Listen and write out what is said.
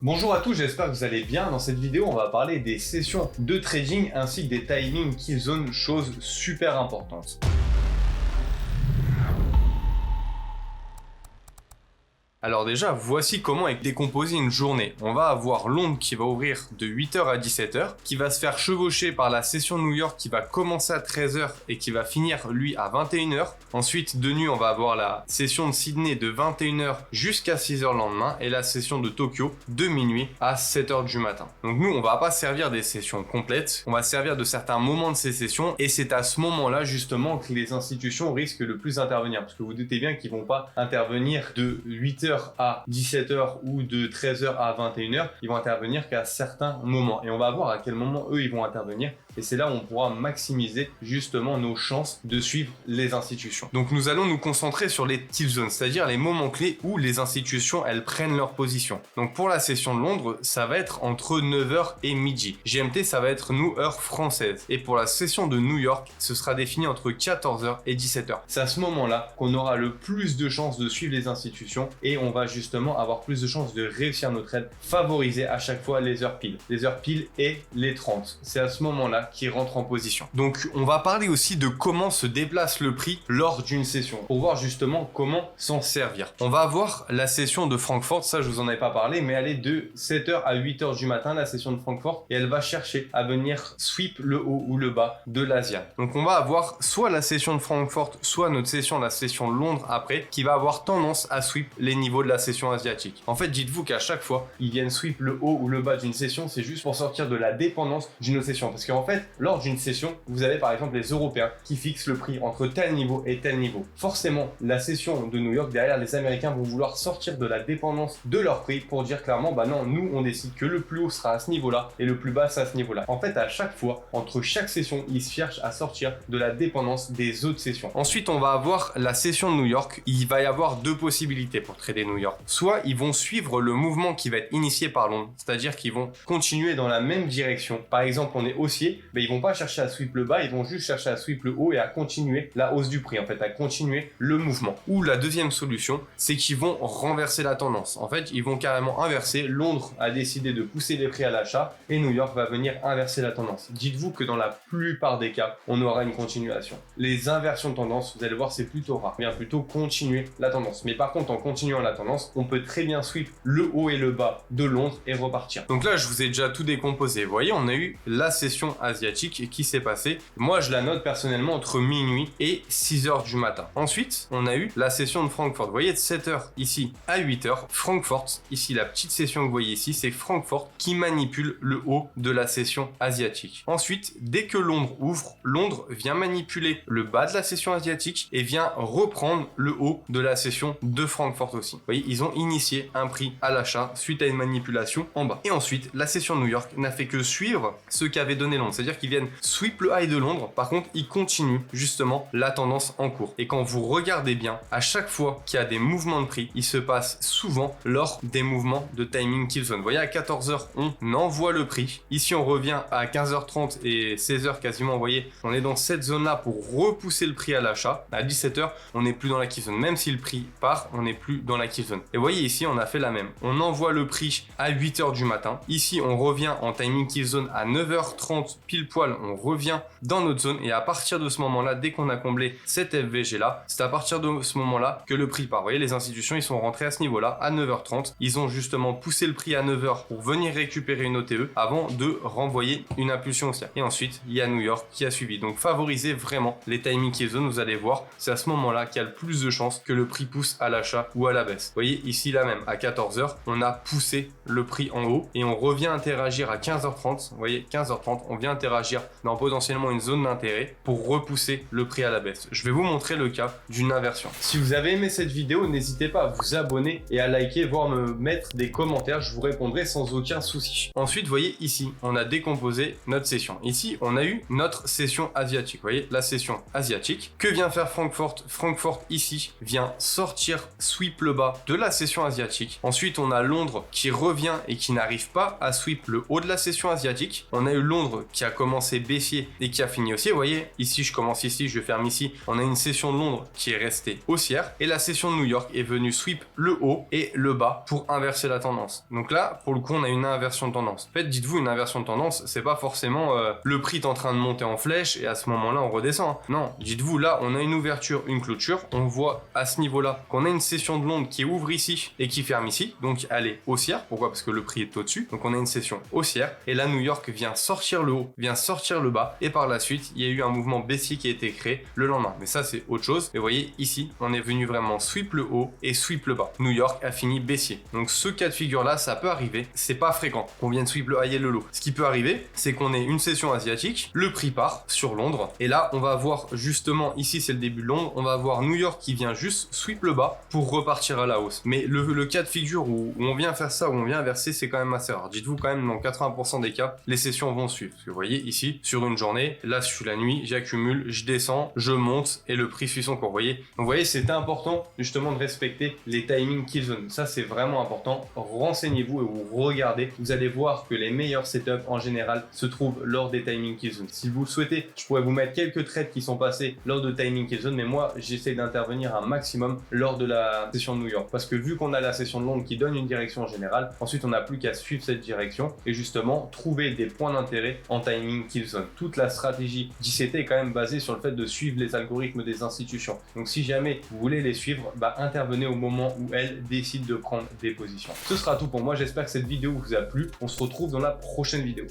Bonjour à tous, j'espère que vous allez bien. Dans cette vidéo, on va parler des sessions de trading ainsi que des timing kill zone, chose super importante. Alors déjà, voici comment est décomposée une journée. On va avoir Londres qui va ouvrir de 8h à 17h, qui va se faire chevaucher par la session de New York qui va commencer à 13h et qui va finir lui à 21h. Ensuite, de nuit, on va avoir la session de Sydney de 21h jusqu'à 6h le lendemain et la session de Tokyo de minuit à 7h du matin. Donc nous, on va pas servir des sessions complètes, on va servir de certains moments de ces sessions et c'est à ce moment-là justement que les institutions risquent le plus d'intervenir parce que vous doutez bien qu'ils vont pas intervenir de 8h à 17h ou de 13h à 21h, ils vont intervenir qu'à certains moments et on va voir à quel moment eux ils vont intervenir et c'est là où on pourra maximiser justement nos chances de suivre les institutions. Donc nous allons nous concentrer sur les kill zones, c'est-à-dire les moments clés où les institutions elles prennent leur position. Donc pour la session de Londres, ça va être entre 9h et midi. GMT ça va être nous heure française et pour la session de New York, ce sera défini entre 14h et 17h. C'est à ce moment-là qu'on aura le plus de chances de suivre les institutions et on va justement avoir plus de chances de réussir nos trades, favoriser à chaque fois les heures piles et les 30. C'est à ce moment-là qui rentre en position. Donc on va parler aussi de comment se déplace le prix lors d'une session pour voir justement comment s'en servir. On va avoir la session de Francfort, ça je vous en avais pas parlé, mais elle est de 7h à 8h du matin, la session de Francfort, et elle va chercher à venir sweep le haut ou le bas de l'Asia. Donc on va avoir soit la session de Francfort, soit notre session, la session de Londres après, qui va avoir tendance à sweep les niveaux de la session asiatique. En fait, dites-vous qu'à chaque fois, ils viennent sweep le haut ou le bas d'une session, c'est juste pour sortir de la dépendance d'une autre session. Parce qu'en fait, lors d'une session, vous avez par exemple les Européens qui fixent le prix entre tel niveau et tel niveau. Forcément, la session de New York, derrière, les Américains vont vouloir sortir de la dépendance de leur prix pour dire clairement, bah non, nous, on décide que le plus haut sera à ce niveau-là et le plus bas, c'est à ce niveau-là. En fait, à chaque fois, entre chaque session, ils cherchent à sortir de la dépendance des autres sessions. Ensuite, on va avoir la session de New York. Il va y avoir deux possibilités pour trader New York. Soit ils vont suivre le mouvement qui va être initié par Londres, c'est-à-dire qu'ils vont continuer dans la même direction. Par exemple, on est haussier, mais ils vont pas chercher à sweep le bas, ils vont juste chercher à sweep le haut et à continuer la hausse du prix, en fait, à continuer le mouvement. Ou la deuxième solution, c'est qu'ils vont renverser la tendance. En fait, ils vont carrément inverser. Londres a décidé de pousser les prix à l'achat et New York va venir inverser la tendance. Dites-vous que dans la plupart des cas, on aura une continuation. Les inversions de tendance, vous allez voir, c'est plutôt rare. Bien plutôt continuer la tendance. Mais par contre, en continuant la tendance, on peut très bien sweep le haut et le bas de Londres et repartir. Donc là, je vous ai déjà tout décomposé. Vous voyez, on a eu la session asiatique qui s'est passée. Moi, je la note personnellement entre minuit et 6h du matin. Ensuite, on a eu la session de Francfort. Vous voyez, de 7h ici à 8h, Francfort, ici, la petite session que vous voyez ici, c'est Francfort qui manipule le haut de la session asiatique. Ensuite, dès que Londres ouvre, Londres vient manipuler le bas de la session asiatique et vient reprendre le haut de la session de Francfort aussi. Vous voyez, ils ont initié un prix à l'achat suite à une manipulation en bas. Et ensuite, la session de New York n'a fait que suivre ce qu'avait donné Londres. C'est-à-dire qu'ils viennent sweep le high de Londres. Par contre, ils continuent justement la tendance en cours. Et quand vous regardez bien, à chaque fois qu'il y a des mouvements de prix, il se passe souvent lors des mouvements de timing kill zone. Vous voyez, à 14h, on envoie le prix. Ici, on revient à 15h30 et 16h quasiment. Vous voyez, on est dans cette zone-là pour repousser le prix à l'achat. À 17h, on n'est plus dans la kill zone. Même si le prix part, on n'est plus dans la kill zone. Et vous voyez, ici, on a fait la même. On envoie le prix à 8h du matin. Ici, on revient en timing kill zone à 9h30 pile poil. On revient dans notre zone. Et à partir de ce moment-là, dès qu'on a comblé cette FVG-là, c'est à partir de ce moment-là que le prix part. Vous voyez, les institutions, ils sont rentrés à ce niveau-là, à 9h30. Ils ont justement poussé le prix à 9h pour venir récupérer une OTE avant de renvoyer une impulsion haussière. Et ensuite, il y a New York qui a suivi. Donc, favorisez vraiment les timing kill zone. Vous allez voir, c'est à ce moment-là qu'il y a le plus de chances que le prix pousse à l'achat ou à la baisse. Vous voyez, ici, là même, à 14h, on a poussé le prix en haut et on revient interagir à 15h30. Vous voyez, 15h30, on vient interagir dans potentiellement une zone d'intérêt pour repousser le prix à la baisse. Je vais vous montrer le cas d'une inversion. Si vous avez aimé cette vidéo, n'hésitez pas à vous abonner et à liker, voire me mettre des commentaires. Je vous répondrai sans aucun souci. Ensuite, vous voyez ici, on a décomposé notre session. Ici, on a eu notre session asiatique. Vous voyez, la session asiatique. Que vient faire Francfort? Francfort, ici, vient sortir sweep le bas bas de la session asiatique. Ensuite, on a Londres qui revient et qui n'arrive pas à sweep le haut de la session asiatique. On a eu Londres qui a commencé baissier et qui a fini haussier. Vous voyez, ici, je commence ici, je ferme ici. On a une session de Londres qui est restée haussière et la session de New York est venue sweep le haut et le bas pour inverser la tendance. Donc là, pour le coup, on a une inversion de tendance. En fait, dites-vous, une inversion de tendance, c'est pas forcément le prix est en train de monter en flèche et à ce moment-là, on redescend. Non, dites-vous, là, on a une ouverture, une clôture. On voit à ce niveau-là qu'on a une session de Londres qui ouvre ici et qui ferme ici. Donc, elle est haussière. Pourquoi? Parce que le prix est au-dessus. Donc, on a une session haussière. Et là, New York vient sortir le haut, vient sortir le bas. Et par la suite, il y a eu un mouvement baissier qui a été créé le lendemain. Mais ça, c'est autre chose. Et vous voyez, ici, on est venu vraiment sweep le haut et sweep le bas. New York a fini baissier. Donc, ce cas de figure-là, ça peut arriver. C'est pas fréquent qu'on vienne sweep le high et le low. Ce qui peut arriver, c'est qu'on ait une session asiatique, le prix part sur Londres. Et là, on va voir justement, ici, c'est le début de Londres, on va voir New York qui vient juste sweep le bas pour repartir à la hausse. Mais le cas de figure où on vient faire ça, où on vient inverser, c'est quand même assez rare. Dites-vous quand même, dans 80% des cas, les sessions vont suivre. Parce que vous voyez ici, sur une journée, là, je suis la nuit, j'accumule, je descends, je monte et le prix suit son cours. Vous voyez, donc, vous voyez, c'est important justement de respecter les timing kill zones. Ça, c'est vraiment important. Renseignez-vous et vous regardez. Vous allez voir que les meilleurs setups en général se trouvent lors des timing kill zones. Si vous le souhaitez, je pourrais vous mettre quelques trades qui sont passés lors de timing kill zone, mais moi, j'essaie d'intervenir un maximum lors de la session de New York. Parce que vu qu'on a la session de Londres qui donne une direction générale, ensuite, on n'a plus qu'à suivre cette direction et justement trouver des points d'intérêt en timing kill zone. Toute la stratégie d'ICT est quand même basée sur le fait de suivre les algorithmes des institutions. Donc, si jamais vous voulez les suivre, intervenez au moment où elles décident de prendre des positions. Ce sera tout pour moi. J'espère que cette vidéo vous a plu. On se retrouve dans la prochaine vidéo.